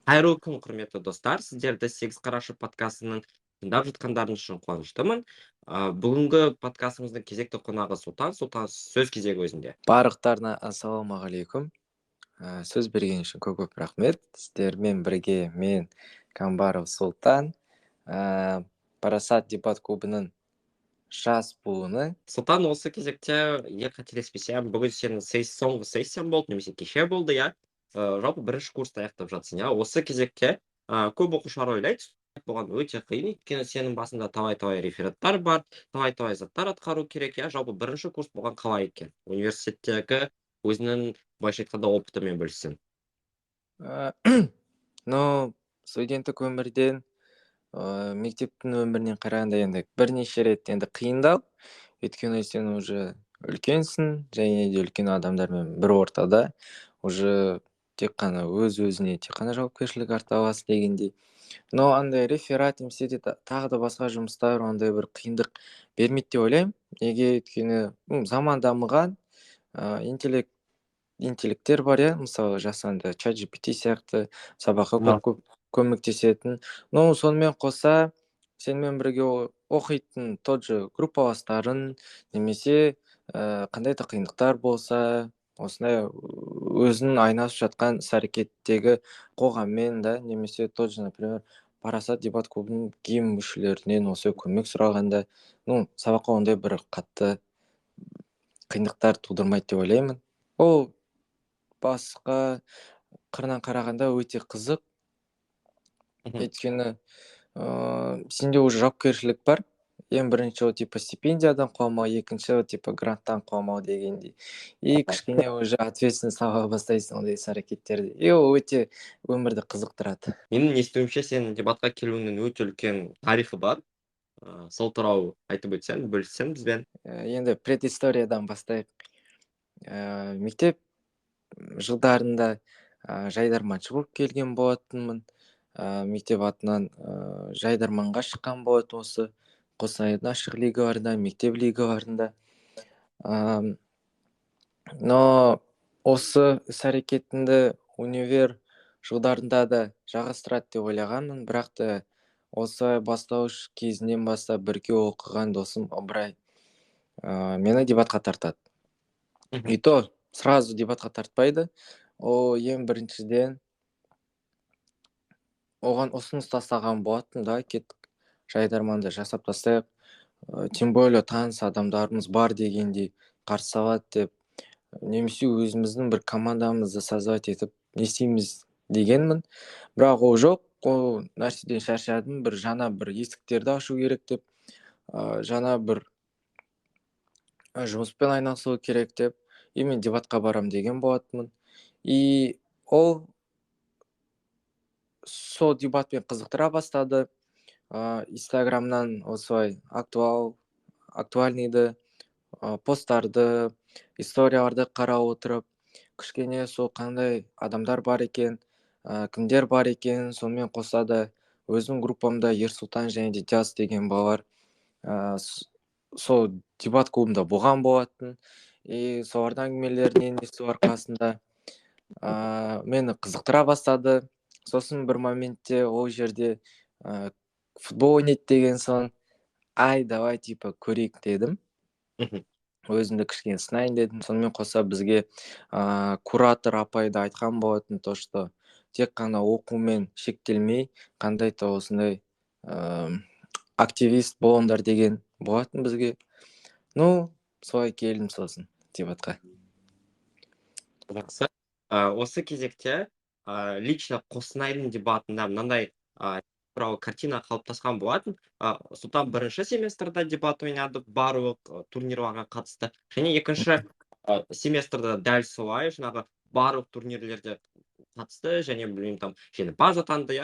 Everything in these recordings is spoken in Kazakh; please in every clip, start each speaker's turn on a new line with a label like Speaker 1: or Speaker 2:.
Speaker 1: Қайырлы күн, құрметті достар. Сіздерді сегіз қарашы подкастының тыңдап жатқандарыңыз үшін қуаныштымын. Бүгінгі подкастымыздың кезекті қонағы Сұлтан. Сұлтан, сөз кезегі өзінде.
Speaker 2: Барлықтарына ассалаумағалейкум. Сөз берген үшін көп рахмет. Сіздермен бірге мен Камбаров Сұлтан, Парасат дебат клубының жас буыны.
Speaker 1: Сұлтан, осы кезекте, қателеспесем, бүгін сенің соңғы сессияң болды, немесе кеше болды, иә. Жалпы бірінші курсты аяқтап жатсың, иә. Осы кезекте көп оқушылар ойлайды, бұған өте қиын, өйткені сенің басында талай рефераттар бар, талай заттар атқару керек, иә. Жалпы бірінші курс бұған қалай екен? Университеттегі өзінің былайша айтқанда опытымен бөліссін.
Speaker 2: Студенттік өмірден мектептің өмірінен қарағанда енді бірнеше рет енді қиындау, өйткені сен уже үлкенсің, және де үлкен адамдармен бір ортада уже тек қана өзіне тек қана жауапкершілік арта аласың дегендей. Но андай реферат немесе де тағы да басқа жұмыстар ондай бір қиындық бермейді деп ойлаймын. Неге? Өйткені заман дамыған, интеллекттер бар, иә, мысалы жасанды чат GPT сияқты сабаққа көп көмектесетін. Сонымен қоса сенімен бірге оқитын тот же группаластарын немесе қандай да қиындықтар болса, осындай өзінің айналысып жатқан іс-әрекеттегі қоғаммен да, немесе тот же, например, Парасат дебат клубының ким мүшелерінен осы көмек сұрағанда, сабаққа ондай бір қатты қиындықтар тудырмайды деп ойлаймын. Ол басқа қырынан қарағанда өте қызық. Өйткені сенде уже жауапкершілік бар. Ең бірінші ол типа стипендиядан қалмау, екінші ол типа гранттан қалмау дегендей. И кішкене уже ответственность ала бастайсың ондай іс-әрекеттерде. И ол өте өмірді қызықтырады.
Speaker 1: Менің естуімше, сенің дебатқа келуіңнің өте үлкен тарихы бар. Сол туралы айтып өтсең, бөліссең бізбен.
Speaker 2: Енді предысториядан бастайық. Мектеп жылдарында жайдарманшы болып келген болатынмын. Мектеп атынан жайдарманға шыққан болатын осы Қостанайдың ашық лигаларында, мектеп лигаларында. Но осы іс-әрекетімді универ жылдарында да жалғастырады деп ойлағанмын, бірақ та осы бастауыш кезінен бастап бірге оқыған досым Ыбырай мені дебатқа тартады. И то сразу дебатқа тартпайды. Ол ең біріншіден оған ұсыныс тастаған болатын, да, кеттік жайдарманды жасап тастайық, тем более таныс адамдарымыз бар дегендей қарсы алады деп, немесе өзіміздің бір командамызды создавать етіп не істейміз дегенмін. Бірақ ол жоқ, ол нәрседен шаршадым, бір жаңа бір есіктерді ашу керек деп, жаңа бір жұмыспен айналысу керек деп, и мен дебатқа барам деген болатынмын. И ол сол дебатпен қызықтыра бастады. Инстаграмнан осылай актуальныйды, посттарды, историяларды қарап отырып, кішкене сол қандай адамдар бар екен, кімдер бар екен, сонымен қоса да өзім группамда Ерсұлтан және де Диас деген балалар сол дебат клубында болған болатын. И солардың әңгімелерінен есту арқасында мені қызықтыра бастады. Сосын бір моментте ол жерде футбол ойнайды деген соң, давай типа көрейік дедім. Өзімді кішкене сынайын дедім. Сонымен қоса бізге куратор апай да айтқан болатын, то что тек қана оқумен шектелмей, қандай да осындай активист болыңдар деген болатын бізге. Солай келдім сосын дебатқа.
Speaker 1: Жақсы. Осы кезекте лично Қостанайдың дебатында мынандай туралы картина қалыптасқан болатын. Сұлтан бірінші семестрда дебат ойнады, барлық турнирларға қатысты. Және екінші семестрда дәл солай, жаңағы барлық турнирлерде қатысты, және білмеймін, там жеңімпаз атанды,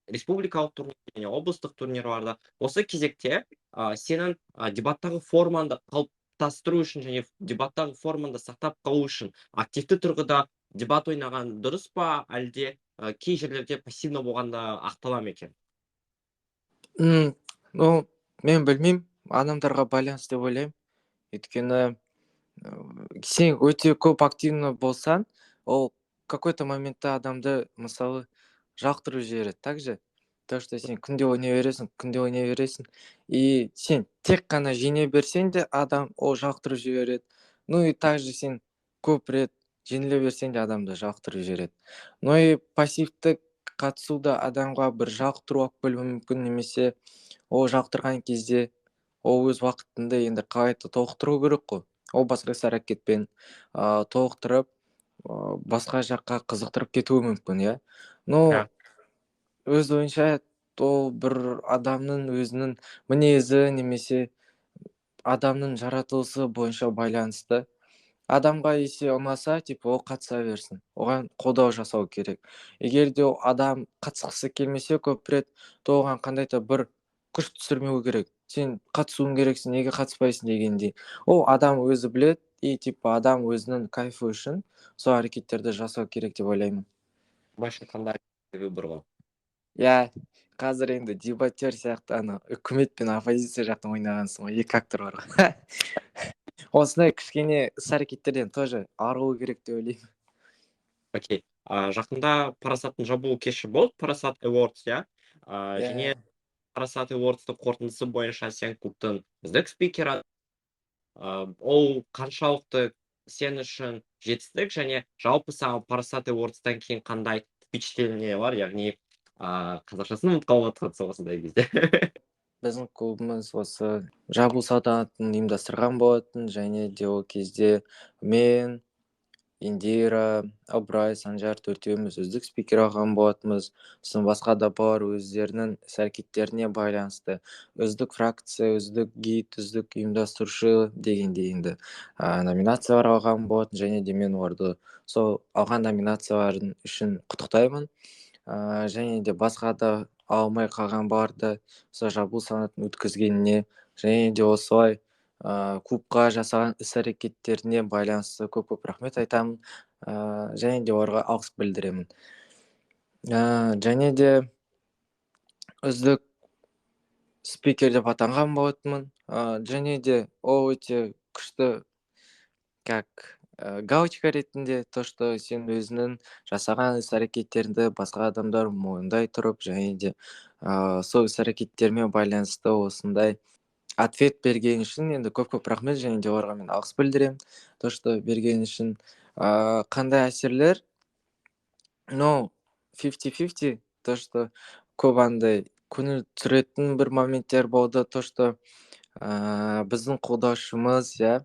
Speaker 1: республикалық турнир және облыстық турнирларда. Осы кезекте сенің дебаттағы формаңды қалыптастыру үшін және дебаттағы формаңды сақтап қалу үшін активті тұрғыда дебат ойнаған дұрыс па, әлде кей жерлерде пассивно болғанда ақтала ма екен?
Speaker 2: Мен білмеймін, адамдарға байланысты деп ойлаймын. Өйткені сен өте көп активно болсаң, ол какой-то моментте адамды мысалы жақтырып жібереді так же. То, что сен күнде ойнай бересің, и сен тек қана жеңе берсең де адам ол жақтырып жібереді. Ну и также сен көп рет жеңіле берсең де адамды жақтырып жібереді. Ну и пассивтік қатысу да адамға бір жақтыру алып келуі мүмкін, немесе ол жақтырған кезде ол өз уақытында енді қайта толықтыру керек қой. Ол басқа іс әрекетпен толықтырып басқа жаққа қызықтырып кетуі мүмкін, иә. Ну өз ойынша ол бір адамның өзінің мінезі немесе адамның жаратылысы бойынша байланысты. Адамға есе ұнаса, типа ол қатыса берсін, оған қолдау жасау керек. Егер де ол адам қатысқысы келмесе көп рет, то оған қандай да бір күш түсірмеу керек. Сен қатысуың керексің, неге қатыспайсың дегендей. Ол адам өзі білет, и типа адам өзінің кайфы үшін сол әрекеттерді жасау керек деп ойлаймын.
Speaker 1: Былайша айтқанда выбор ғой.
Speaker 2: Иә, қазір енді дебаттер сияқты ана үкімет пен оппозиция жақтан ойнағансың ғой, екі актор бар ғой. Осындай кішкене іс әрекеттерден тоже арылу керек деп ойлаймын.
Speaker 1: Окей. Жақында Парасаттың жабылу кеші болды, Парасат Awards, иә. Және Парасат Awards'тың қорытындысы бойынша сен клубтың үздік спикері. Ол қаншалықты сен үшін жетістік, және жалпы саған Парасат Awards'тан кейін қандай впечатление бар, яғни қазақшасын ұмытып қалып жатқан осындай кезде.
Speaker 2: Біздің клубымыз осы жабылу салтанатын ұйымдастырған болатын, және де ол кезде мен, Индира, Ыбырай, Санжар төртеуміз үздік спикер алған болатынбыз. Сосын басқа да бар өздерінің іс әрекеттеріне байланысты үздік фракция, үздік гид, үздік ұйымдастырушы дегендей енді номинациялар алған болатын, және де мен оларды сол алған номинациялардың үшін құттықтаймын. Және де басқа да алмай қалған барды сол жабылу салтанатын өткізгеніне, және де осылай клубқа жасаған іс әрекеттеріне байланысты көп рахмет айтамын. Және де оларға алғыс білдіремін. Және де үздік спикер деп атанған болатынмын. Және де ол өте күшті как галочка ретінде, то, что сен өзінің жасаған іс әрекеттеріңді басқа адамдар мойындай тұрып, және де сол іс әрекеттеріме байланысты осындай ответ берген үшін енді көп рахмет, және де оларға мен алғыс білдіремін. То, что берген үшін. Қандай әсерлер? Ну, 50-50, то, что көп андай көңіл түсіретін бір моменттер болды, то, что біздің қолдаушымыз, иә,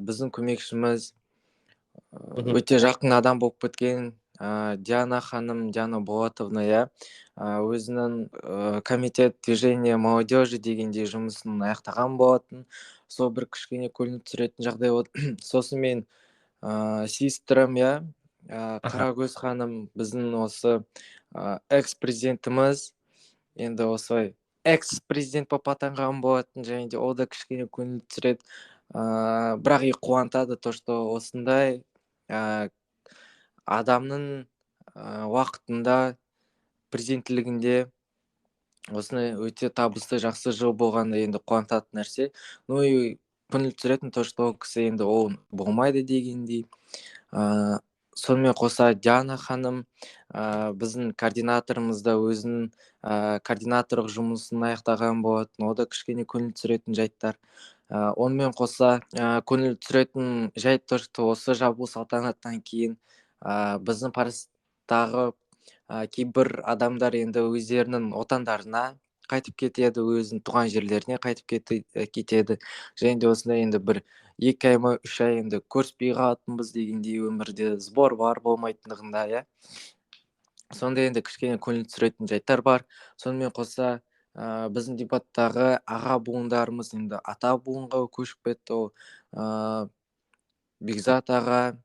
Speaker 2: біздің көмекшіміз өте жақын адам болып кеткен Диана ханым, Диана Болатовна, иә, өзінің комитет движения молодежи дегендей жұмысын аяқтаған болатын. Сол бір кішкене көңіл түсіретін жағдай болды. Сосын мен сестрам, иә, Қарагөз ханым, біздің осы экс-президентіміз, енді осылай экс-президент болып атанған болатын, және де ол да кішкене көңіл түсіреді. Бірақ и қуантады, то, что осындай адамның уақытында президенттілігінде осындай өте табысты жақсы жыл болғанда енді қуантатын нәрсе. Ну и көңіл түсіретін, то, что ол кісі енді ол болмайды дегендей. Сонымен қоса Диана ханым, біздің координаторымыз да өзінің координаторлық жұмысын аяқтаған болатын, ол да кішкене көңіл түсіретін жайттар. Онымен қоса көңіл түсіретін жайт, то, что осы жабылу салтанаттан кейін біздің Парастағы кейбір адамдар енді өздерінің отандарына қайтып кетеді, өзінің туған жерлеріне қайтып кетеді. Және де осындай енді бір 2 ай ма 3 ай енді көріспей қалатынбыз дегендей, өмірде сбор бар болмайтындығында, иә. Сондай енді кішкене көңіл түсіретін жайттар бар. Сонымен қоса біздің дебаттағы аға буындарымыз енді ата буынға көшіп кетті. Ол Бекзат аға,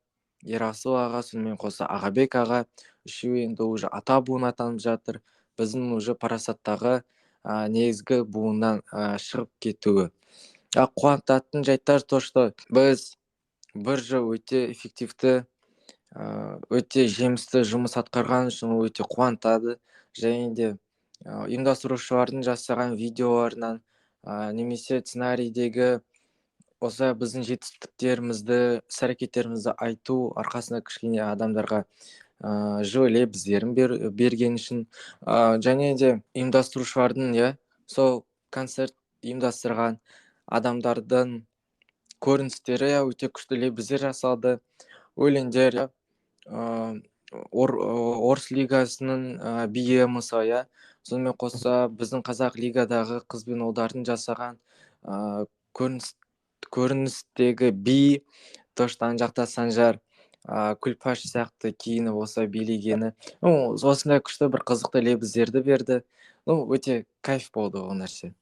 Speaker 2: Ерасыл аға, сонымен қоса Ағабек аға, үшеуі енді уже ата буын атанып жатыр. Біздің уже Парасаттағы негізгі буыннан шығып кетуі. Қуантатын жайттар, то, что біз бір жыл өте эффективті, өте жемісті жұмыс атқарған үшін өте қуантады. Және де ұйымдастырушылардың жасаған видеоларынан немесе сценарийдегі осы біздің жетістіктерімізді іс әрекеттерімізді айту арқасында кішкене адамдарға жылы лебіздерін берген үшін және де ұйымдастырушылардың сол концерт ұйымдастырған адамдардың көріністері өте күшті лебіздер жасалды, өлеңдер орыс лигасының биі мысалы сонымен қоса біздің қазақ лигадағы қыз бен ұлдардың жасаған көріністегі би, то что ана жақта Санжар күлпаш сияқты киініп осы билегені осындай күшті бір қызықты лебіздерді берді. Өте кайф болды ол нәрсе.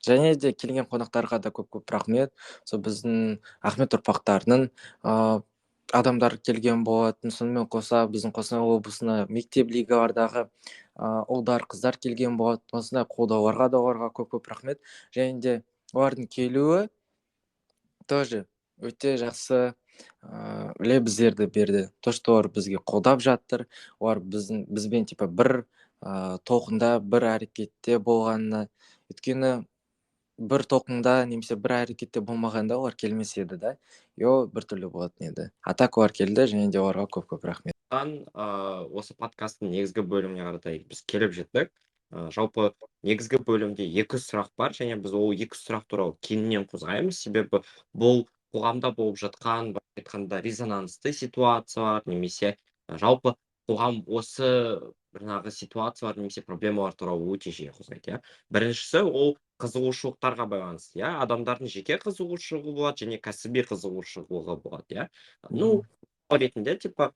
Speaker 2: Және де келген қонақтарға да көп рахмет. Сол біздің Ахмет ұрпақтарының адамдар келген болатын. Сонымен қоса біздің Қостанай облысына мектеп лигалардағы ұлдар, қыздар келген болатын. Осындай қолдауларға да оларға көп рахмет. Және де олардың келуі тоже өте жақсы лебіздерді берді. То, что олар бізге қолдап жатыр, олар бізбен типа бір толқында, бір әрекетте болғанына. Өйткені бір толқында немесе бір әрекетте болмағанда олар келмес еді да. Біртүрлі болатын еді. А так олар келді, және де оларға көп рахмет.
Speaker 1: Осы подкасттың негізгі бөліміне қаратай біз келіп жеттік. Жалпы негізгі бөлімде 2 сұрақ бар, және біз ол 2 сұрақ туралы кеңінен қозғаймыз. Себебі бұл қоғамда болып жатқан, былайша айтқанда резонансты ситуациялар, немесе жалпы қоғам осы жаңағы ситуациялар немесе проблемалар туралы өте жиі қозғайды. Біріншісі ол қызығушылықтарға байланысты. Адамдардың жеке қызығушылығы болады және кәсіби қызығушылығы болады. Ретінде типа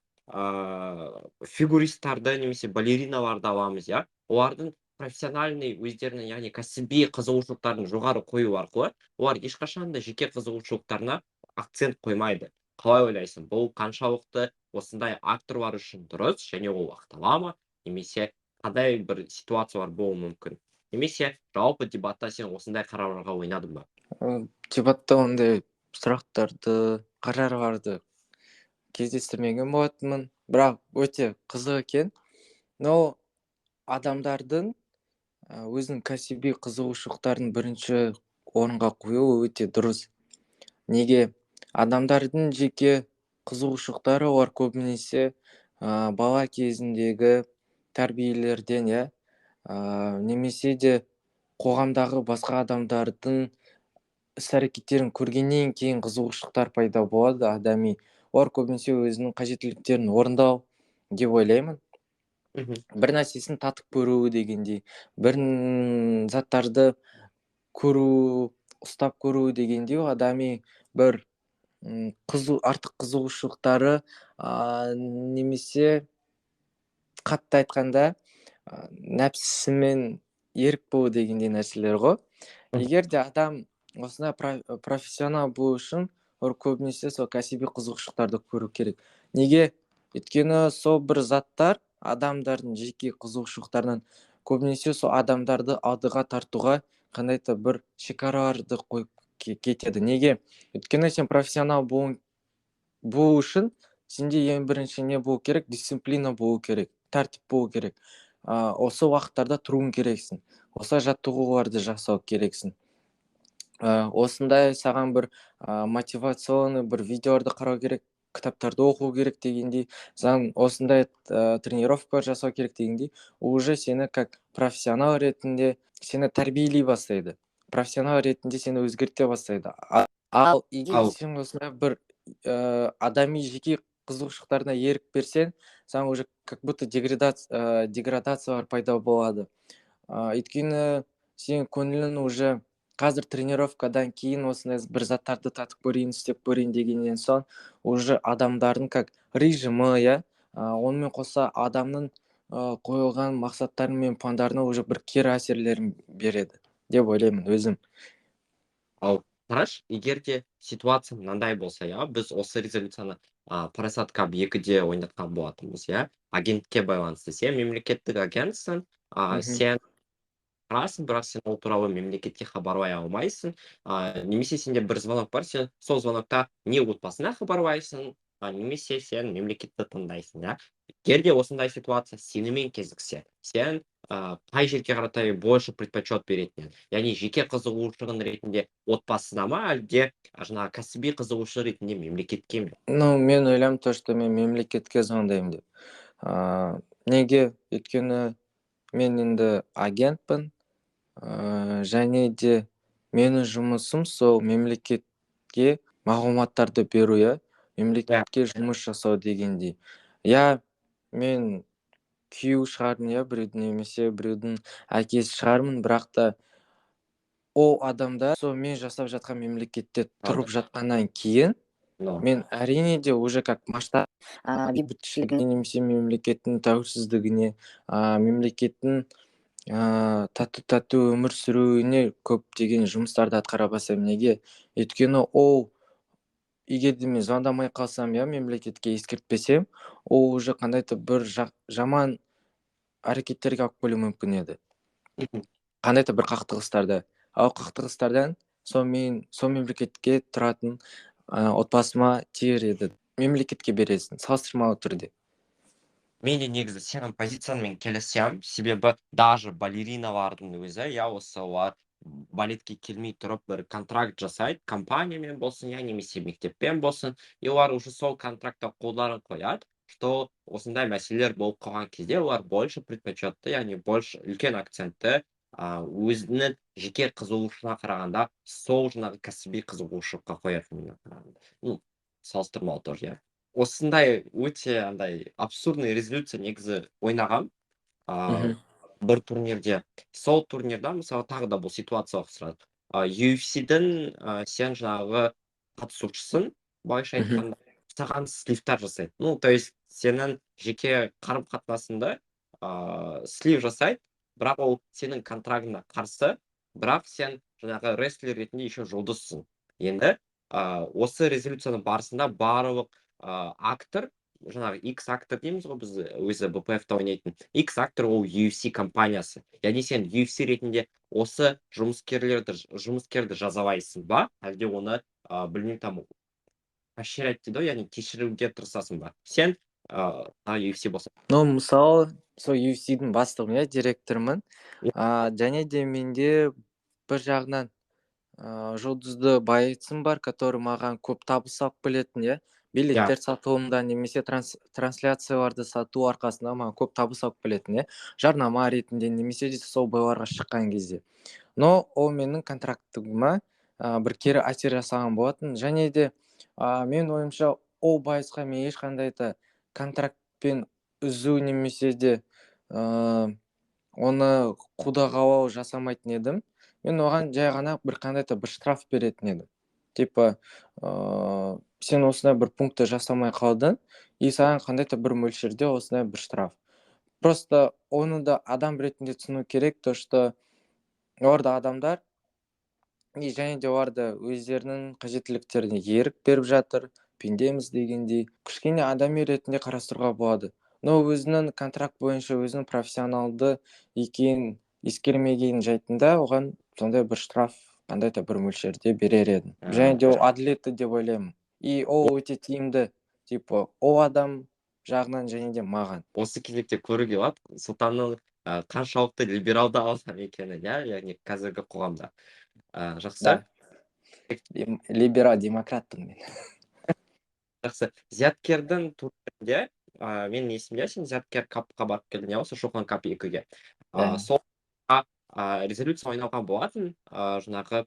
Speaker 1: фигуристарды немесе балериналарды аламыз. Олардың профессиональный өздерінің, яғни кәсіби қызығушылықтарын жоғары қою арқылы олар ешқашан да жеке қызығушылықтарына акцент қоймайды. Қалай ойлайсың, бұл қаншалықты осындай акторлар үшін дұрыс, және ол ақтала ма, немесе қандай бір ситуациялар болуы мүмкін? Немесе жалпы дебатта сен осындай қарарларға ойнадың ба?
Speaker 2: Дебатта ондай сұрақтарды, қарарларды кездестірмеген болатынмын, бірақ өте қызық екен. Но адамдардың өзінің кәсіби қызығушылықтарын бірінші орынға қою өте дұрыс. Неге? Адамдардың жеке қызығушылықтары олар көбінесе бала кезіндегі тәрбиелерден, немесе де қоғамдағы басқа адамдардың іс-әрекеттерін көргеннен кейін қызығушылықтар пайда болады адами. Олар көбінесе өзінің қажеттіліктерін орындау деп ойлаймын. Бір нәрсесін татып көру дегендей, бір заттарды көру, ұстап көру дегендей, адами бір артық қызығушылықтары, немесе қатты айтқанда нәпсісімен ерік болу дегендей нәрселер ғой. Егер де адам осындай профессионал болу үшін олар көбінесе сол кәсіби қызығушылықтарды көру керек. Неге? Өйткені сол бір заттар адамдардың жеке қызығушылықтарынан көбінесе сол адамдарды алдыға тартуға қандай да бір шекараларды қойып кетеді. Неге? Өйткені сен профессионал болу үшін сенде ең бірінші не болу керек? Дисциплина болу керек, тәртіп болу керек. Осы уақыттарда тұруың керексің. Осы жаттығуларды жасау керексің. Осындай саған бір мотивационный бір видеоларды қарау керек, кітаптарды оқу керек дегендей, саған осындай тренировка жасау керек дегендей, уже сені как профессионал ретінде сені тәрбиелей бастайды. Профессионал ретінде сені өзгерте бастайды. Ал егер сен осындай бір адами жеке қызығушылықтарына ерік берсең, саған уже как будто деградациялар пайда болады. Өйткені сен көңілің уже қазір тренировкадан кейін осындай бір заттарды татып көрейін, істеп көрейін дегеннен соң уже адамдардың как режимі, онымен қоса адамның қойылған мақсаттары мен пландарына уже бір кері әсерлерін береді деп ойлаймын өзім.
Speaker 1: Ал қараш, егер де ситуация мынандай болса, біз осы резолюцияны Парасат Кап 2-де ойнатқан болатынбыз, агентке байланысты. Сен мемлекеттік агентсің, сен қарасың, бірақ сен ол туралы мемлекетке хабарлай алмайсың. Немесе сенде бір звонок бар, сен сол звонокта не отбасына хабарлайсың, немесе сен мемлекетті таңдайсың, иә. Егер де осындай ситуация сенімен кезіксе, сен қай жерге қаратай больше предпочет беретін едің? Яғни жеке қызығушылығың ретінде отбасына ма, әлде жаңағы кәсіби қызығушылық ретінде мемлекетке ме?
Speaker 2: Ну, мен ойлаймын то, что мен мемлекетке звондаймын деп. Неге? Өйткені мен енді агентпін, және де менің жұмысым сол мемлекетке мағлұматтарды беру, иә,
Speaker 1: Иә.
Speaker 2: мемлекетке жұмыс жасау дегендей. Иә, мен күйеу шығармын, иә, біреудің, немесе біреудің әкесі шығармын, бірақ та ол адамдар сол мен жасап жатқан мемлекетте тұрып
Speaker 1: Правда.
Speaker 2: жатқаннан кейін
Speaker 1: Ну,
Speaker 2: мен әрине де уже как масштаб бейбітшілігіне, немесе мемлекеттің тәуелсіздігіне, мемлекеттің тату өмір сүруіне көптеген жұмыстарды атқара бастаймын. Неге? Өйткені ол, егер де мен звондамай қалсам, иә, мемлекетке ескертпесем, ол уже қандайда бір жаман әрекеттерге алып келуі мүмкін еді.
Speaker 1: мхм.
Speaker 2: Қандайда бір қақтығыстарды. Ал қақтығыстардан сол мемлекетке тұратын отбасыма тиер еді. Мемлекетке бересің, салыстырмалы түрде.
Speaker 1: Мен де негізі сенің позицияңмен келісемін, себебі даже балериналардың өзі, иә, осы олар балетке келмей тұрып бір контракт жасайды, компаниямен болсын, иә, немесе мектеппен болсын, и олар уже сол контрактта қолдарын қояды, что осындай мәселелер болып қалған кезде олар больше предпочетті, яғни больше үлкен акцентті өзінің жеке қызығушылығына қарағанда сол жаңағы кәсіби қызығушылыққа қоятынына қарағанда. Ну, салыстырмалы тоже, иә. Осындай өте андай абсурдный резолюция негізі ойнағам бір турнирде. Сол турнирда мысалы тағы да бұл ситуация ұқсас. UFC-дің сен жаңағы қатысушысың, былайша айтқанда, саған сливтар жасайды. Ну, то есть сенің жеке қарым-қатынасыңды слив жасайды, бірақ ол сенің контрактыңа қарсы, бірақ сен жаңағы рестлер ретінде еще жұлдызсың. Енді осы резолюцияның барысында барлық актор, жаңағы X актор дейміз ғой біз өзі БПФ-та ойнайтын. X актор ол UFC компаниясы. Яғни сен UFC ретінде осы жұмыскерді жазалайсың ба, әлде оны білмеймін, там поощрять дейді ғой, яғни кешіруге тырысасың ба? Сен UFC болса.
Speaker 2: Ну, мысалы, сол UFC-дің бастығымын, иә, директормын. Және де менде бір жағынан жұлдызды байытсым бар, который маған көп табыс алып келетін, иә. Билеттер сатылымда, немесе трансляцияларды сату арқасында маған көп табыс алып келетін, иә. Жарнама ретінде, немесе де сол бойларға шыққан кезде. Но ол менің контрактыма бір кері әсер жасаған болатын. Және де мен ойымша ол байысқа мен ешқандай да контрактпен үзу, немесе де оны қудағалау жасамайтын едім. Мен оған жай ғана бір қандай да бір штраф беретін едім. Типа, сен осындай бір пунктті жасамай қалдың, и саған қандай да бір мөлшерде осындай бір штраф. Просто оны да адам ретінде түсіну керек, то что оларда адамдар, и және де оларда өздерінің қажеттіліктеріне ерік беріп жатыр, пендеміз дегендей. Кішкене адами ретінде қарастыруға болады. Но өзінің контракт бойынша өзінің профессионалды екенін ескермеген жайтында оған сондай бір штраф қандай да бір мөлшерде берер едім. Және де ол әділетті деп ойлаймын. И ол өте тиімді, типа, ол адам жағынан және де маған.
Speaker 1: Осы кезекте көруге болады Сұлтанның қаншалықты либералды адам екенін, иә, яғни қазіргі қоғамда. Жақсы.
Speaker 2: Да. Либерал демократпын мен.
Speaker 1: Жақсы. Зияткердің турнирінде, менің есімде, сен Зияткер капқа барып келдің, иә, осы Шоқан кап 2-ге. Сол резолюция ойналған болатын, жаңағы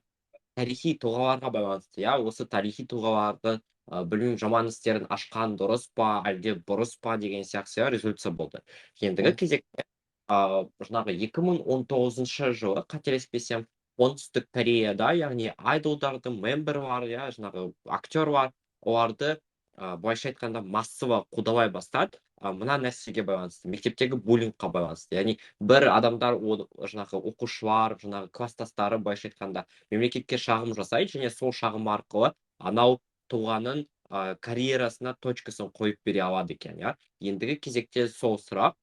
Speaker 1: тарихи тұлғаларға байланысты, иә, осы тарихи тұлғалардың білмеймін, жаман істерін ашқан дұрыс па, әлде бұрыс па деген сияқты резолюция болды. Ендігі кезекте жаңағы 2019 жылы, қателеспесем, оңтүстік Кореяда, яғни айдолдардың мемберлары, иә, жаңағы актерлар, оларды былайша айтқанда массово қудалай бастады. Мына нәрсеге байланысты, мектептегі буллингқа байланысты. Яғни бір адамдар, жаңағы оқушылар, жаңағы класстастары былайша айтқанда мемлекетке шағым жасайды, және сол шағым арқылы анау тұлғаның карьерасына точкасын қойып бере алады екен, иә. Ендігі кезекте сол сұрақ,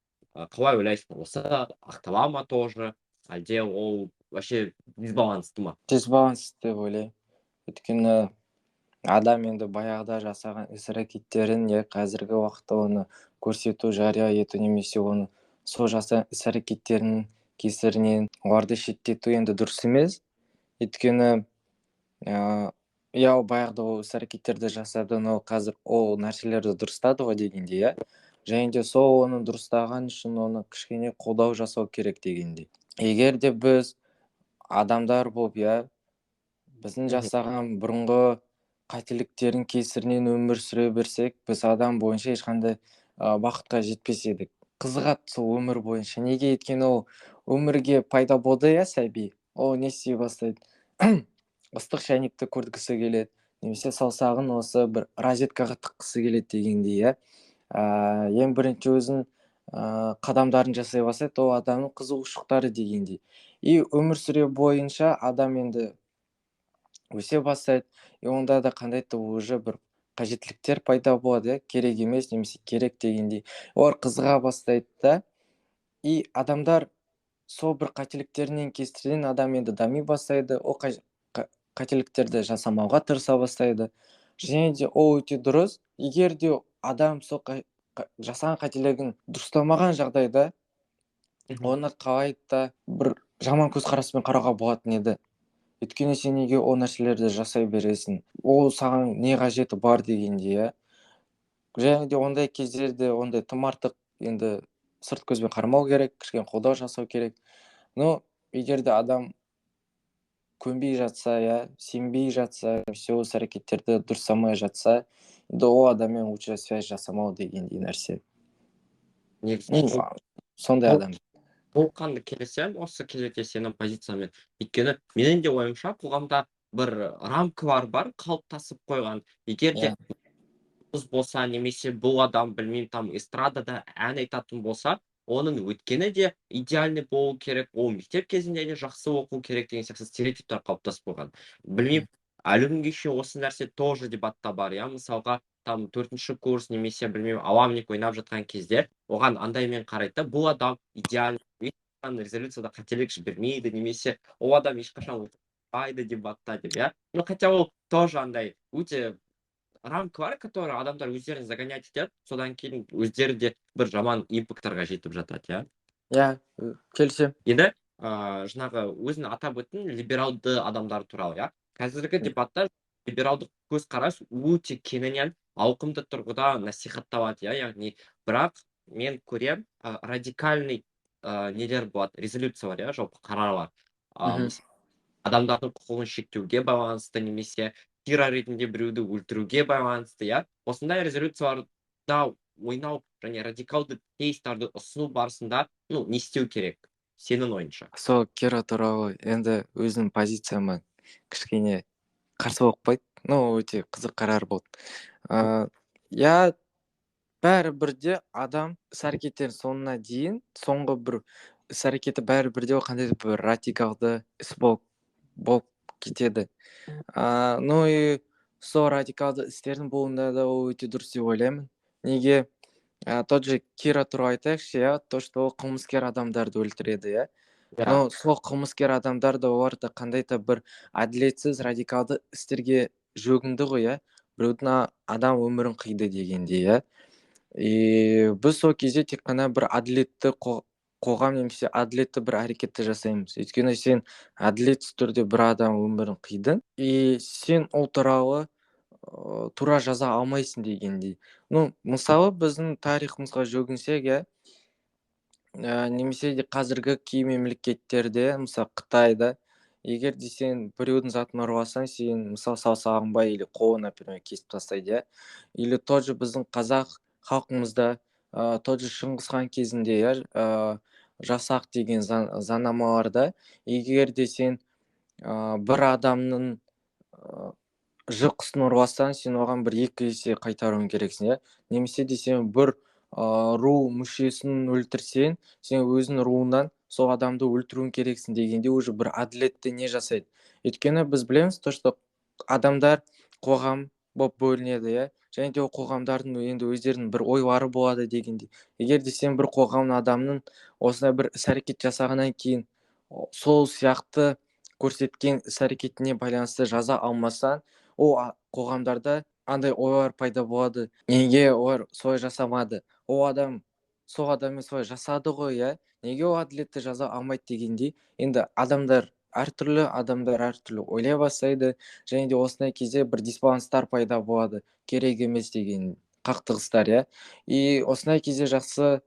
Speaker 1: қалай ойлайсың, осы ақтала ма тоже, әлде ол вообще дисбалансты ма?
Speaker 2: Дисбаланс деп ойлаймын. Өйткені адам енді баяғыда жасаған іс-әрекеттерін қазіргі уақытта оны көрсету, жария ету немесе оны сол жасаған іс-әрекеттерінің кесірінен оларды шеттету енді дұрыс емес. Өйткені иә ол баяғыда ол іс-әрекеттерді жасады, но қазір ол нәрселерді дұрыстады ғой дегендей, және де сол оны дұрыстаған үшін оны кішкене қолдау жасау керек дегендей. Егер де біз адамдар болып біздің жасаған бұрынғы қателіктердің кесірінен өмір сүре берсек, біз адам бойынша ешқандай бақытқа жетпес едік. Қызығады сол өмір бойынша. Неге? Өйткені ол өмірге пайда болды сәби. Ол не істей бастайды? Ыстық шәйнекті көргісі келеді, немесе саусағын осы бір розеткаға тыққысы келеді дегендей, ең бірінші өзін қадамдарын жасай бастайды, ол адамның қызығушылықтары дегендей. И өмір сүре бойынша адам енді өсе бастайды, и онда да қандай да уже бір қажеттіліктер пайда болады, керек емес немесе керек дегендей. Олар қызыға бастайды да, и адамдар сол бір қателіктерінен кесірінен адам енді дами бастайды, ол қателіктерді жасамауға тырыса бастайды. Және де ол өте дұрыс. Егер де адам сол жасаған қателігін дұрыстамаған жағдайда оны қалай да бір жаман көзқараспен қарауға болатын еді. Өйткені сен неге ол нәрселерді жасай бересің? Ол саған не қажеті бар дегенде, және де ондай кездерде ондай тым артық енді сырт көзбен қарамау керек, кішкене қолдау жасау керек. Но егер де адам көнбей жатса, сенбей жатса, все осы әрекеттерді дұрыстамай жатса, енді ол адаммен лучше связь жасамау дегендей нәрсе. Сондай адам.
Speaker 1: Толыққанды келісемін осы кезекте сенің позициямен. Өйткені менің де ойымша қоғамда бір рамкалар бар қалыптасып қойған. Егер де қыз болса немесе бұл адам білмеймін там эстрадада ән айтатын болса, оның өткені де идеальный болу керек, ол мектеп кезінде де жақсы оқу керек деген сияқты стереотиптер қалыптасып қойған. Білмеймін, әлі күнге шейін осы нәрсе тоже дебатта бар, мысалға там 4-ші курс немесе білмеймін ауамник ойнап жатқан кезде оған андаймен қарайды, бұл адам идеальный, резолюцияда қателік жібермейді немесе ол адам ешқашан ұтпайды дебатта деп, но хотя ол тоже андай өте рамкалар, которые адамдар өздерін загонять етеді, содан кейін өздері де бір жаман импакттарға жетіп жатады,
Speaker 2: келісемін.
Speaker 1: енді жаңағы өзің атап өттің либералды адамдар туралы, қазіргі дебатта либералдық көзқарас өте кеңінен ауқымды тұрғыда насихатталады, яғни бірақ мен көрем радикальный нелер болады, резолюциялар, жалпы қарарлар, адамдардың құқығын шектеуге байланысты немесе тира ретінде біреуді өлтіруге байланысты, осындай резолюцияларда ойнау және радикалды кейстарды ұсыну барысында не істеу керек сенің ойыңша?
Speaker 2: Сол кира туралы енді өзінің позицияма кішкене қарсы болып қойды, өте қызық қарар болды. Бәрібірде адам іс-әрекеттерінің соңына дейін, соңғы бір іс-әрекеті бәрібірде ол қандай бір радикалды іс болып кетеді. И сол радикалды істердің болуында да ол өте дұрыс деп ойлаймын. Неге? Тот же Кира туралы айтайықшы, то, что ол қылмыскер адамдарды өлтіреді, но сол қылмыскер адамдар да олар да қандай да бір әділетсіз радикалды істерге жөгінді ғой, біреудің адам өмірін қиды дегенде, и біз сол кезде тек қана бір әділетті қоғам немесе әділетті бір әрекетті жасаймыз. Өйткені сен әділетсіз түрде бір адам өмірін қидың, и сен ол туралы тура жаза алмайсың дегендей. Мысалы біздің тарихымызға жүгінсек, немесе де қазіргі кей мемлекеттерде, мысалы Қытайда, егер де сен біреудің затын ұрып сен мысалы саусағын или қолын, например, кесіп тастайды, или тот же біздің қазақ халқымызда тот же Шыңғысхан кезінде жасақ деген заңнамаларда, егер де сен бір адамның жылқысын ұрып сен оған бір 2 есе қайтаруың керексің, немесе де сен бір ру мүшесін өлтірсең, сен өзің руынан сол адамды өлтіруің керексің дегенде уже бір әділетті не жасайды. Өйткені біз білеміз, то, что адамдар қоғам болып бөлінеді, және де ол қоғамдардың енді өздерінің бір ойлары болады дегенде. Егер де сен бір қоғам адамның осындай бір іс-әрекет жасағаннан кейін сол сияқты көрсеткен іс-әрекетіне байланысты жаза алмасаң, қоғамдарда андай ойлар пайда болады, неге олар солай жасамады, ол адам сол адаммен солай жасады ғой, иә, неге ол әділетті жаза алмайды дегендей. Енді адамдар әртүрлі ойлай бастайды, және де осындай кезде бір дисбаланстар пайда болады, керек емес деген қақтығыстар, иә. И осындай кезде жақсы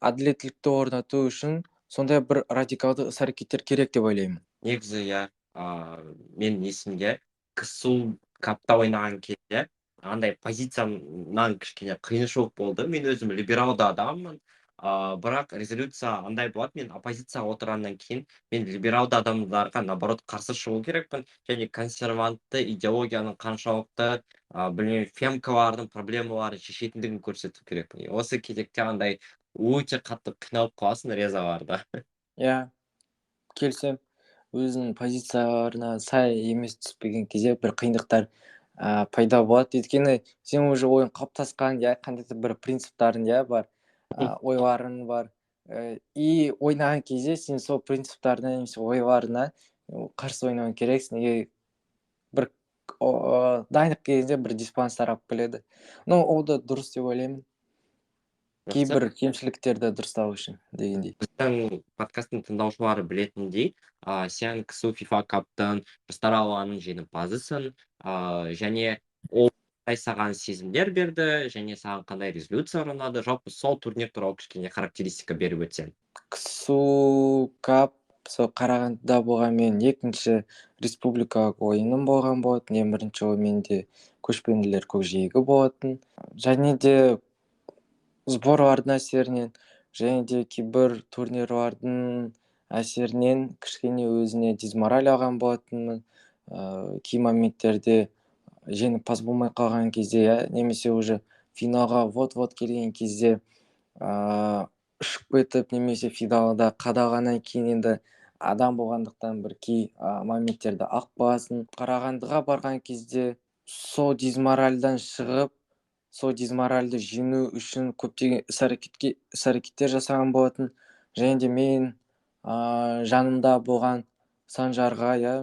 Speaker 2: әділеттілікті орнату үшін сондай бір радикалды іс-әрекеттер керек деп ойлаймын.
Speaker 1: Негізі иә, менің есімде ксу капта ойнаған кезде андай позициямнан кішкене қиыншылық болды. Мен өзім либералды адаммын, бірақ резолюция андай болады, мен оппозицияға отырғаннан кейін мен либералды адамдарға наоборот қарсы шығу керекпін, және консервантты идеологияның қаншалықты білмеймін, фемкалардың проблемаларын шешетіндігін көрсету керекпін. Осы кезекте андай өте қатты қиналып қаласың резаларда.
Speaker 2: Иә, келсем, өзінің позицияларына сай емес түспеген кезде бір қиындықтар пайда болады. Өйткені сен уже ойың қалыптасқан, иә, қандай да бір принциптарың, иә, бар, ойларың бар. И ойнаған кезде сен сол принциптарына немесе ойларына қарсы ойнауың керексің. Неге бір дайындық кезінде бір дисбаланстар алып келеді. Ну, ол да дұрыс деп ойлаймын. Кейбір кемшіліктерді дұрыстау үшін дегендей.
Speaker 1: Біздің подкасттың тыңдаушылары білетіндей, сен ксу фифа каптың жастар алаңының жеңімпазысың, және ол саған сезімдер берді, және саған қандай резолюция ұнады, жалпы сол турнир туралы кішкене характеристика беріп өтсең.
Speaker 2: ксу кап сол Қарағандыда болған, мен екінші республикалық ойыным болған болатын. Ең бірінші ол менде көшпенділер көкжиегі болатын. Және де сборлардың әсерінен, және де кейбір турнирлардың әсерінен кішкене өзіне дизмораль алған болатынмын. Кей моменттерде жеңімпаз болмай қалған кезде, немесе уже финалға вот келген кезде ұшып кетіп, немесе финалда қадалғаннан кейін енді адам болғандықтан бір кей моменттерді алып қаласың. Қарағандыға барған кезде сол дизморальдан шығып, сол дизморальды жеңу үшін көптеген іс-әрекеттер жасаған болатын. Және де мен жанымда болған Санжарға, иә,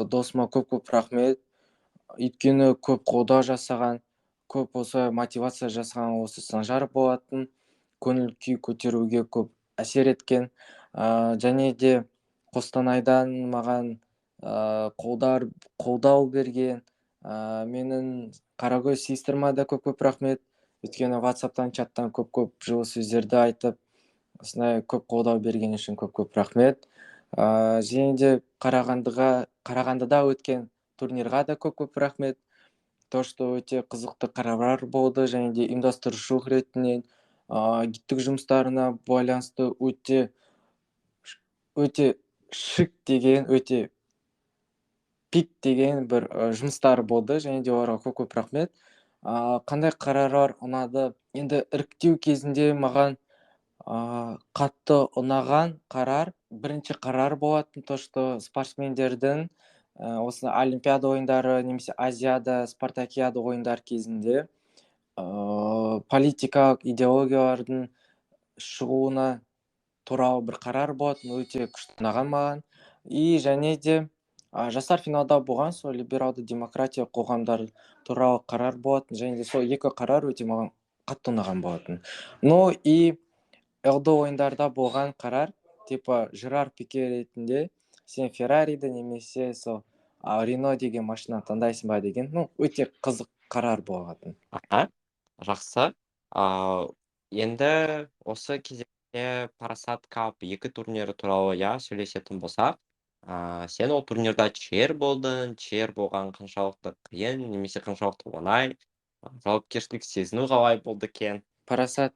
Speaker 2: досыма көп рахмет. Өйткені көп қолдау жасаған, көп осы мотивация жасаған осы Санжар болатын. Көңіл күй көтеруге көп әсер еткен. Және де Қостанайдан маған қолдау берген менің Қарагөз сестрыма да көп рахмет. Өйткені WhatsApp-тан, чаттан көп жылы сөздерді айтып, осындай көп қолдау берген үшін көп рахмет. Және де Қарағандыда өткен турнирға да көп рахмет. То, что өте қызықты қарарлар болды, және де ұйымдастырушылық ретінен гидтік жұмыстарына байланысты өте шик деген, өте пик деген бір жұмыстар болды, және де оларға көп рахмет. Қандай қарарлар ұнады? Енді іріктеу кезінде маған қатты ұнаған қарар, бірінші қарар болатын, то, что спортсмендердің осы Олимпиада ойындары немесе Азияда спартакиада ойындар кезінде политикалық идеологиялардың шығуына туралы бір қарар болатын, өте күшті ұнаған маған. И және де жастар финалда болған сол либералды демократия қоғамдар туралы қарар болатын, және де сол екі қарар өте маған қатты ұнаған болатын. Ну и ЛД ойындарда болған қарар, типа Жерар Пике ретінде сен Феррариді немесе сол Рено деген машина таңдайсың ба деген, өте қызық қарар болатын.
Speaker 1: Жақсы. Енді осы кезекте Парасат Кап 2 турнирі туралы сөйлесетін болсақ, сен ол турнирда чер болдың, чер болған қаншалықты қиын, немесе қаншалықты оңай, жауапкершілік сезіну қалай болды екен?
Speaker 2: Парасат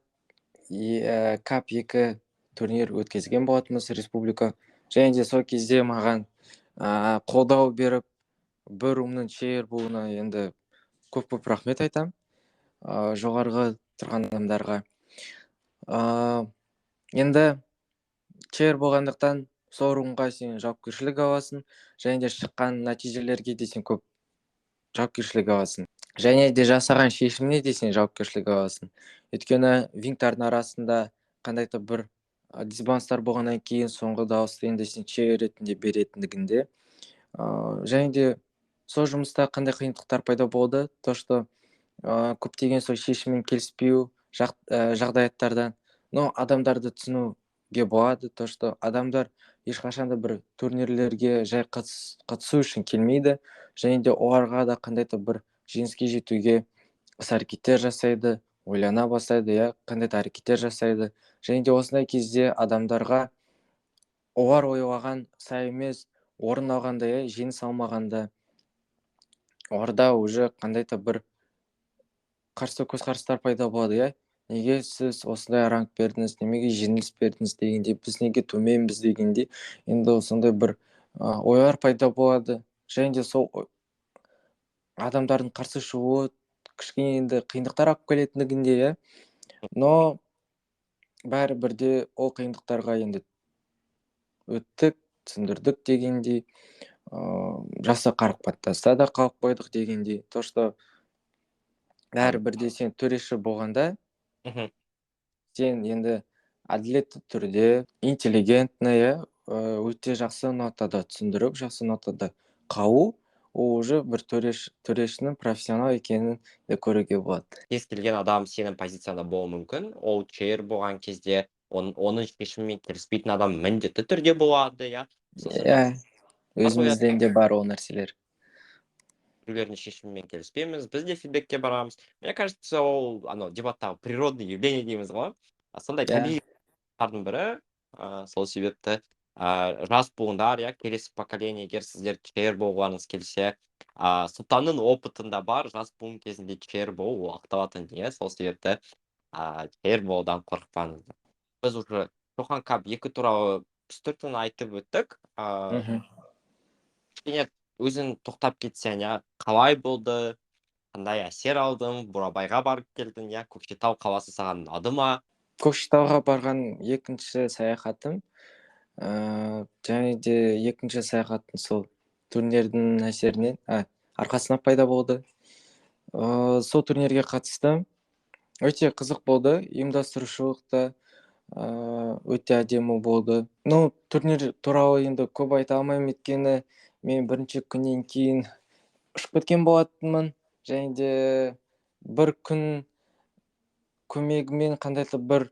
Speaker 2: Кап 2 турнир өткізген болатынбыз республика. Және де сол кезде маған қолдау беріп, бір румның чер болуына енді көп рахмет айтам жоғарғы тұрған адамдарға. Енді чер болғандықтан сол румға сен жауапкершілік аласың, және де шыққан нәтижелерге де сен көп жауапкершілік аласың. Және де жасаған шешіміне де сен жауапкершілік аласың. Өйткені вингтардың арасында қандай да бір дисбаланстар болғаннан кейін соңғы дауысты енді сен чер ретінде беретіндігінде. Және де сол жұмыста қандай қиындықтар пайда болды, то что көптеген сол шешіммен келіспеу жағдаяттардан, но адамдарды түсінуге болады, то что адамдар ешқашанда бір турнирлерге жай қатысу үшін келмейді, және де оларға да қандай да бір жеңіске жетуге іс-әрекеттер жасайды, ойлана бастайды, иә, қандай да әрекеттер жасайды, және де осындай кезде адамдарға олар ойлаған сай емес, орын алғанда, иә, жеңіс алмағанда, оларда уже қандай да бір қарсы көзқарастар пайда болады, иә. Неге сіз осындай ранг бердіңіз, неге жеңіліс бердіңіз дегендей, біз неге төменбіз дегендей, енді осындай бір ойлар пайда болады. Және де сол адамдардың қарсы шығуы кішкене енді қиындықтар алып келетіндігінде, иә. Но бәрібір де ол қиындықтарға енді өттік, түсіндірдік дегендей, жақсы қарым-қатынаста да қалып қойдық дегендей. То, что бәрібір де сен төреші болғанда,
Speaker 1: Мгм.
Speaker 2: сен енді әділетті түрде, интеллигентный, иә, өте жақсы нотада түсіндіріп, жақсы нотада қалу, ол уже бір төрешінің профессионал екенін де көруге болады.
Speaker 1: Кез келген адам сенің позицияңда болуы мүмкін. Ол чейр болған кезде оның шешімімен келіспейтін адам міндетті түрде болады, иә. Сосын
Speaker 2: Иә, өзімізден де бар ол нәрселер.
Speaker 1: біреулердің шешімімен келіспейміз, біз де фидбекке барамыз. Мне кажется, ол дебаттағы природный явление дейміз ғой. Сондай
Speaker 2: Иә.
Speaker 1: табиғи бірі. Сол себепті жас буындар, иә, келесі поколение, егер сіздер чейр болғаныңыз келсе, сұлтанның опытында бар, жас буын кезінде чейр болу ол ақталатын, иә. Сол себепті чейр болудан қорықпаңыздар. Біз уже Шоқан Кап 2 туралы үстіртін айтып өттік. Кішкене өзің тоқтап кетсең, иә, қалай болды, қандай әсер алдың, Бурабайға барып келдің, иә, Көкшетау қаласы саған ұнады ма?
Speaker 2: Көкшетауға барған екінші саяхатым, және де екінші саяхаттың сол турнирдің әсерінен, арқасынан пайда болды. Сол турнирге қатыстым. Өте қызық болды, ұйымдастырушылық та өте әдемі болды. Ну, турнир туралы енді көп айта алмаймын, өйткені мен бірінші күннен кейін ұшып кеткен болатынмын, және де бір күн көмегімен қандай да бір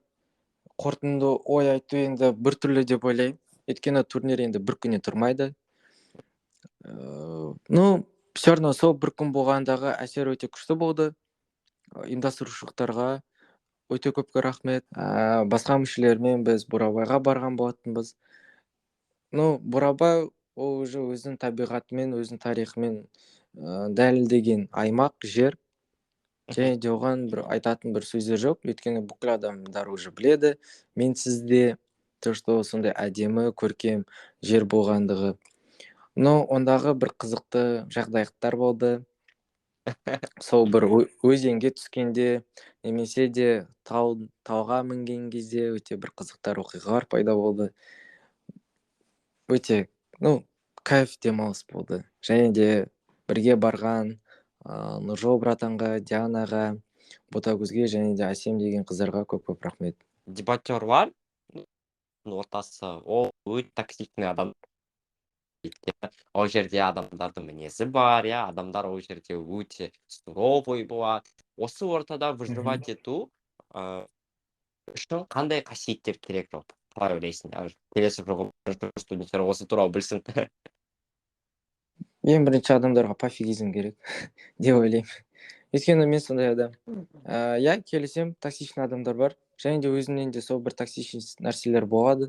Speaker 2: қорытынды ой айту енді біртүрлі деп ойлаймын. Өйткені турнир енді бір күннен тұрмайды. Ну, все равно сол бір күн болғандағы әсер өте күшті болды. Ұйымдастырушылықтарға өте көп рахмет. Басқа мүшелермен біз Бурабайға барған болатынбыз. Ну, Бурабай ол уже өзінің табиғатымен, өзінің тарихымен дәлелдеген аймақ, жер. Және де оған бір айтатын бір сөздер жоқ, өйткені бүкіл адамдар уже біледі, менсіз де, то, что сондай әдемі, көркем жер болғандығы. Но ондағы бір қызықты жағдаяттар болды. Сол бір өзенге түскенде, немесе де тауға мінген кезде өте бір қызықтар оқиғалар пайда болды. Өте, кайф демалыс болды. Және де бірге барған Нұржол братанға, Дианаға, Ботагөзге және де Әсем деген қыздарға көп рахмет.
Speaker 1: Дебатерлар ортасы ол өте токсичный адам. Ол жерде адамдардың мінезі бар, иә, адамдар ол жерде өте суровый болады. Осы ортада выживать ету үшін қандай қасиеттер керек жоқ? Қалай ойлайсың? Келесі жылғы студенттер осы туралы білсін.
Speaker 2: Ең бірінші адамдарға пофигизм керек деп ойлаймын. Өйткені мен сондай адам. Иә, келісем, токсичный адамдар бар. Және де өзімнен де сол бір токсичный нәрселер болады.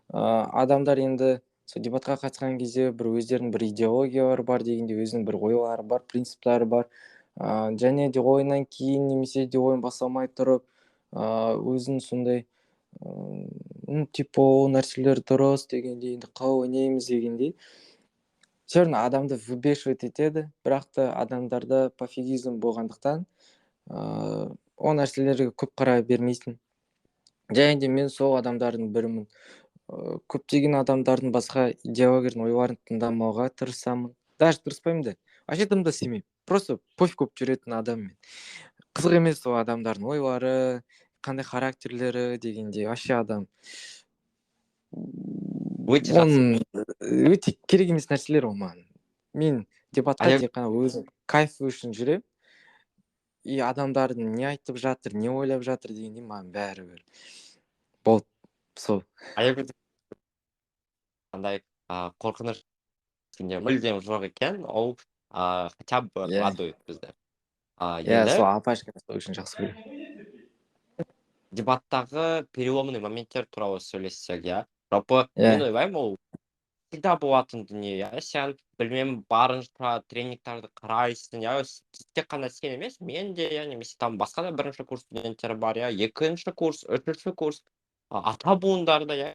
Speaker 2: Адамдар енді сол дебатқа қатысқан кезде бір өздерінің бір идеологиялары бар дегенде, өзінің бір ойлары бар, принциптары бар. Және де ойынан кейін немесе де ойын басталмай тұрып, өзінің сондай типа ол нәрселер дұрыс дегендей, енді қалай ойнаймыз дегендей. Все равно адамды выбешивать етеді, бірақ та адамдарда пофигизм болғандықтан ол нәрселерге көп қарай бермейсің. Және де мен сол адамдардың бірімін. Көптеген адамдардың басқа идеологияның ойларын тыңдамауға тырысамын. Даже тырыспаймын да. Вообще тыңдап істемеймін. Просто пофиг болып жүретін адаммен. Қызық емес сол адамдардың ойлары, қандай характерлері дегенде, вообще адам.
Speaker 1: Өте жақсы.
Speaker 2: Өте керек емес нәрселер ол маған. мен дебатқа
Speaker 1: Аяқ
Speaker 2: тек қана өзім кайф үшін жүремін, и адамдардың не айтып жатыр, не ойлап жатыр дегенде маған бәрібір. Болды, сол.
Speaker 1: аяқ қандай қорқыныш кішкене мүлдем жоқ екен, ол хотя бы
Speaker 2: Иә,
Speaker 1: радует бізді.
Speaker 2: иә, сол
Speaker 1: Енді
Speaker 2: апашка сол үшін жақсы көремін.
Speaker 1: дебаттағы переломный моменттер туралы сөйлессек, иә. Жалпы мен
Speaker 2: Иә,
Speaker 1: ойлаймын, ол всегда болатын дүние, иә. Сен, білмеймін, барынша тренингтарды қарайсың, иә. Тек қана сен емес, мен де, иә, немесе там басқа да бірінші курс студенттері бар, иә. Екінші курс, үшінші курс, ата буындарда, иә.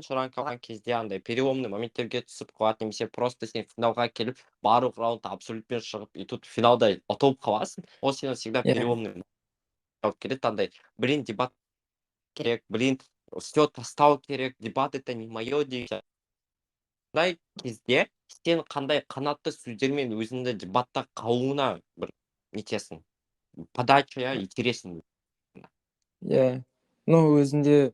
Speaker 1: Ранг алған кезде андай переломный моменттерге түсіп қалады, немесе просто сен финалға келіп, барлық раунд абсолютпен шығып, и тут финалда ұтылып қаласың. Ол сені всегда
Speaker 2: иә,
Speaker 1: переломный алып келеді, андай, блин, дебат керек, блин, все тастау керек, дебат это не мое деген. Сондай кезде сен қандай қанатты сөздермен өзіңді дебатта қалуына бір нетесің, подача, иә, итересің.
Speaker 2: иә. Ну, өзінде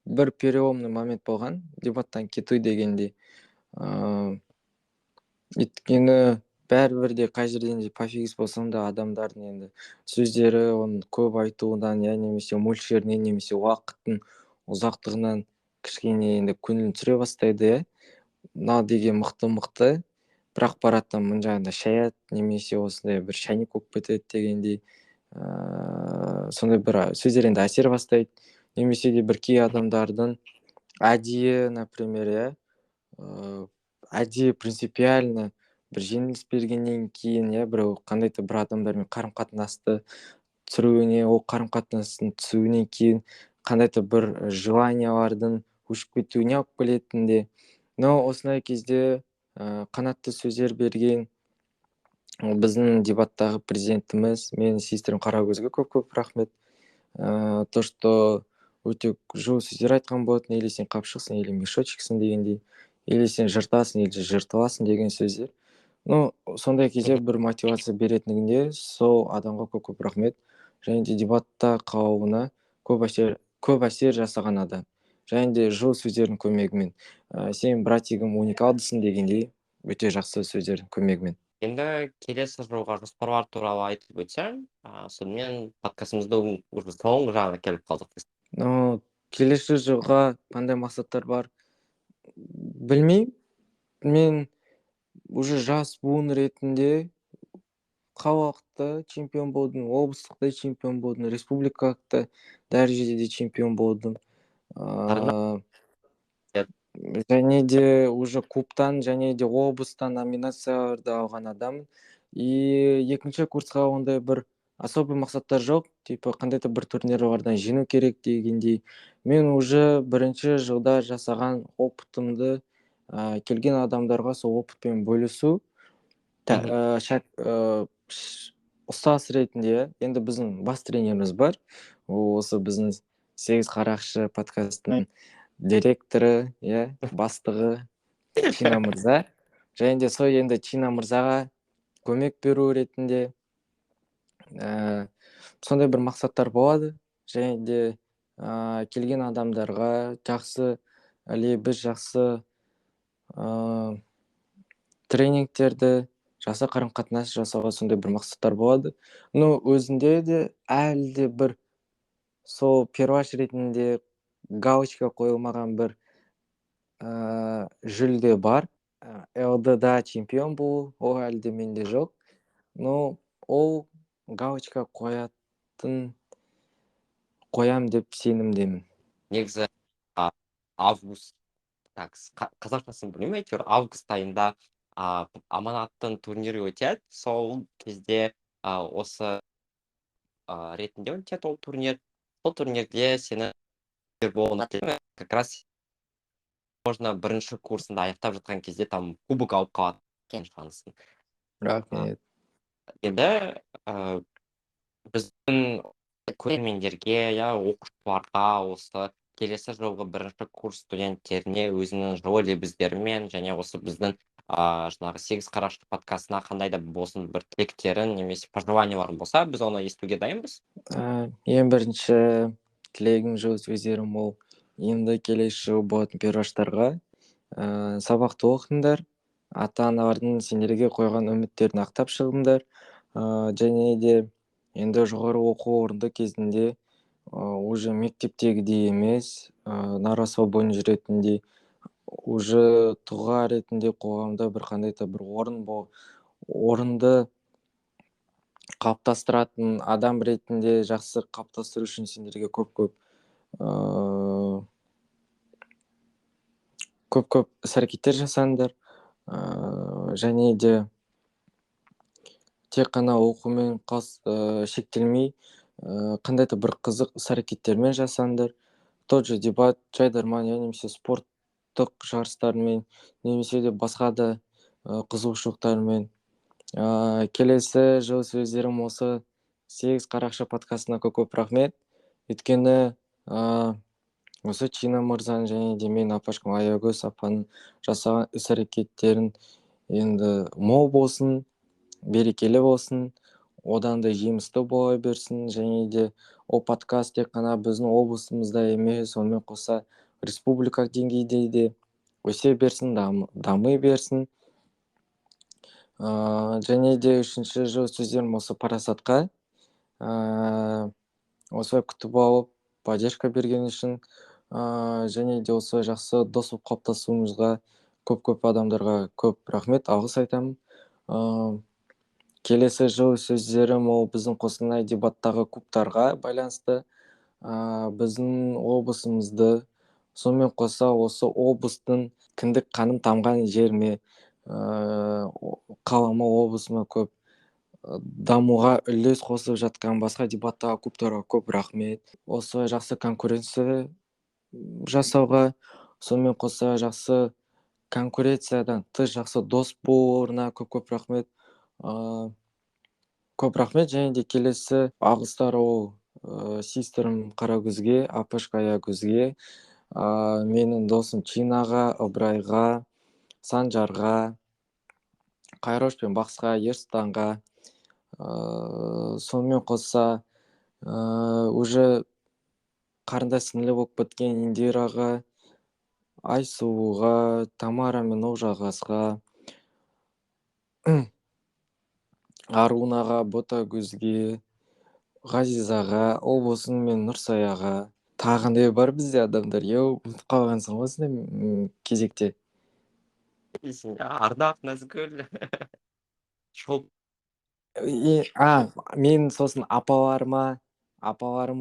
Speaker 2: бір переломный момент болған, дебаттан кету дегенде. Өйткені бәрібір де қай жерден де пофигист болсам да адамдардың енді сөздері, оның көп айтуынан, я немесе мөлшерінен, немесе уақыттың ұзақтығынан кішкене енді көңілін түсіре бастайды, иә. Мынау деген мықты, бір ақпараттан мына жағында шаят, немесе осындай бір шайник болып кетеді дегендей сондай бір сөздер енді әсер бастайды. Немесе де бір кей адамдардың әдейі, например, иә, әдейі принципиально бір жеңіліс бергеннен кейін, иә, біреу қандай да бір адамдармен қарым-қатынасты түсіруіне, ол қарым-қатынастың түсуінен кейін қандай да бір желаниялардың өшіп кетуіне алып келетінде. Но осындай кезде қанатты сөздер берген біздің дебаттағы президентіміз, менің сестрім Қаракөзге көп рахмет. То, что өте жылы сөздер айтқан болатын, или сен қапшықсың, или мешочексің дегендей, или сен жыртасың, или жыртыласың деген сөздер. Ну, сондай кезде бір мотивация беретіндігінде сол адамға көп рахмет. Және де дебатта қалуына көп әсер жасаған адам. Және де жылы сөздердің көмегімен. Сен, братигім, уникалдысың дегендей өте жақсы сөздердің көмегімен.
Speaker 1: Енді келесі жылға жоспарлар туралы айтып өтсем, сонымен подкастымыздың уже соңғы жағына келіп қалдық.
Speaker 2: Но келесі жылға қандай мақсаттар бар білмеймін. Мен уже жас буын ретінде қалалықта чемпион болдым, облыстықта чемпион болдым, республикалықта дәрежеде чемпион болдым. Және де уже клубтан, және де облыстан номинацияларды алған адаммын. И екінші курсқа ондай бір особый мақсаттар жоқ, типа қандай да бір турнирлардан жеңу керек дегендей. Мен уже бірінші жылда жасаған опытымды келген адамдарға сол опытпен бөлісу, ұстаз ретінде, енді біздің бас тренеріміз бар, осы біздің 8 қарақшы подкастының директоры, иә, бастығы Чина мырза. Және де сол енді Чина мырзаға көмек беру ретінде сондай бір мақсаттар болады. Және де келген адамдарға жақсы лебіз, жақсы тренингтерді, жақсы қарым-қатынас жасауға сондай бір мақсаттар болады. Но өзінде де әлі де бір сол перваш ретінде галочка қойылмаған бір жүлде бар. ЛД-да чемпион болу, ол әлі де менде жоқ. Но ол галочка қоям деп сенімдемін.
Speaker 1: Негізі август, қазақшасын білмеймін, әйтеуір август айында аманаттың турнирі өтеді. Сол кезде осы ретінде өтеді ол турнир. Сол турнирде сені как раз можно бірінші курсында аяқтап жатқан кезде там кубок алып қалады екен шансың.
Speaker 2: Рахмет.
Speaker 1: Енді біздің көрермендерге, иә, оқушыларға осы келесі жылғы бірінші курс студенттеріне өзінің жылы лебіздерімен және осы біздің жаңағы 8 қарақшы подкастына қандай да болсын бір тілектерін немесе пожеланияларын болса, біз оны естуге дайынбыз.
Speaker 2: Ең бірінші тілегім, жылы сөздерім ол енді келесі жыл болатын перваштарға сабақты оқыңдар, ата-аналардын сендерге койгон үмүттерин актап чыгыңдар. Және де енді жоғары оқу орынды кезінде уже мектептегидей эмес, нарасыл бойын жүретиндей, уже тұлға ретінде қоғамда бір кандайда бір орынды калыптастыратын адам ретінде жақсы калыптастыруу үчүн сендерге көп іс әрекеттер жасаңдар. Және де тек қана окуумен шектелмей, кандайда бір кызык іс әрекеттермен жасаңдар. Тот же дебат, жайдарман, немесе спорттук жарыстармен, немесе де басқа да кызыгушулуктармен. Келесі жылы сөздерім осы 8 қарақшы подкастына көп рахмет. Өйткені осы Чина мырзанын және де мен апашкам Аягөз апанын жасаған іс әрекеттерін енді мол болсын, берекелі болсын, одан да жемісті бола берсін. Және де ол подкаст тек қана біздің облысымызда емес, сонымен қоса республика деңгейде де өсе берсін, дами берсін. Және де 3-ші жыл сөздерім осы парасатқа осылай күтіп алып, поддержка берген үшін, және де осылай жақсы дос болып қалыптасуымызға көп адамдарға көп рахмет, алғыс айтамын. Келесі жыл сөздерім ол біздің Қостанай дебаттағы клубтарға байланысты. Біздің облысымызды, сонымен қоса осы облыстың кіндік қаным тамған жеріме, қалама облысыма көп дамуға үлес қосып жатқан басқа дебаттағы клубтарға көп рахмет. Осылай жақсы конкуренция жасауға, сонымен қоса жақсы конкуренциядан тыс жақсы дос болуына көп рахмет. Көп рахмет. Және де келесі алғыстар ол систерім Қарагөзге, апашка Аягөзге, менің досым Чинаға, Ыбырайға, Санжарға, Кайрош пен Бақсқа, Ерстанға, сонымен қоса уже қарындас сіңлі болып кеткен Индираға, Айсуға, Тамара мен Олжағасқа, Арунаға, Ботагөзге, Ғазизаға, Олбосын мен Нұрсаяға. Тағындай бар бізде адамдар. Ұмытып қалғансың ғой осындай кезекте.
Speaker 1: Ардақ, Назгүл, Шоп.
Speaker 2: Мен сосын апаларым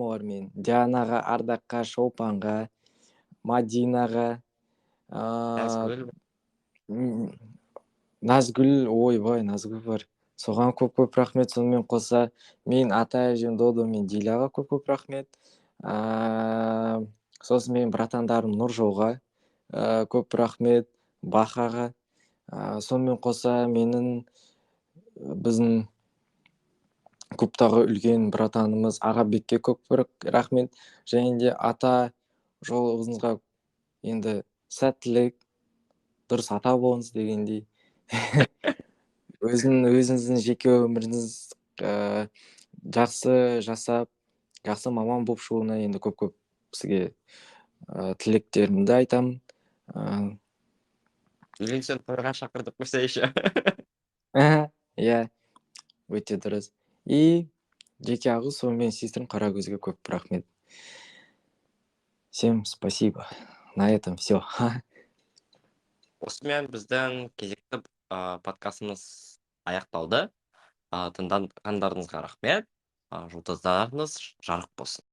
Speaker 2: олар мен. Дианаға, Ардаққа, Шолпанға, Мадинаға, Назгүл, ойбай, Назгүл бар. Соған көп рахмет. Сонымен қоса мен ата әжем Додо мен Диляға көп рахмет. Сосын мен братандарым Нұржолға көп рахмет, Бахаға. Сонымен қоса біздің клубтағы үлкен братанымыз Ағабекке көп рахмет. Және де ата жолыңызға енді сәттілік, дұрыс ата болыңыз дегендей. Өзіңіздің жеке өміріңіз жақсы жасап, жақсы маман болып шығуына енді көп сізге тілектерімді айтамын.
Speaker 1: Үйленсең тойға шақырдық қойсайшы.
Speaker 2: Иә, өте дұрыс. И жеке алғыс сонымен сестрім Қарагөзге көп рахмет. Всем спасибо. На этом все.
Speaker 1: Осымен біздің кезекті подкастымыз аяқталды. Тыңдағандарыңызға рахмет. Жұлдыздарыңыз жарық болсын.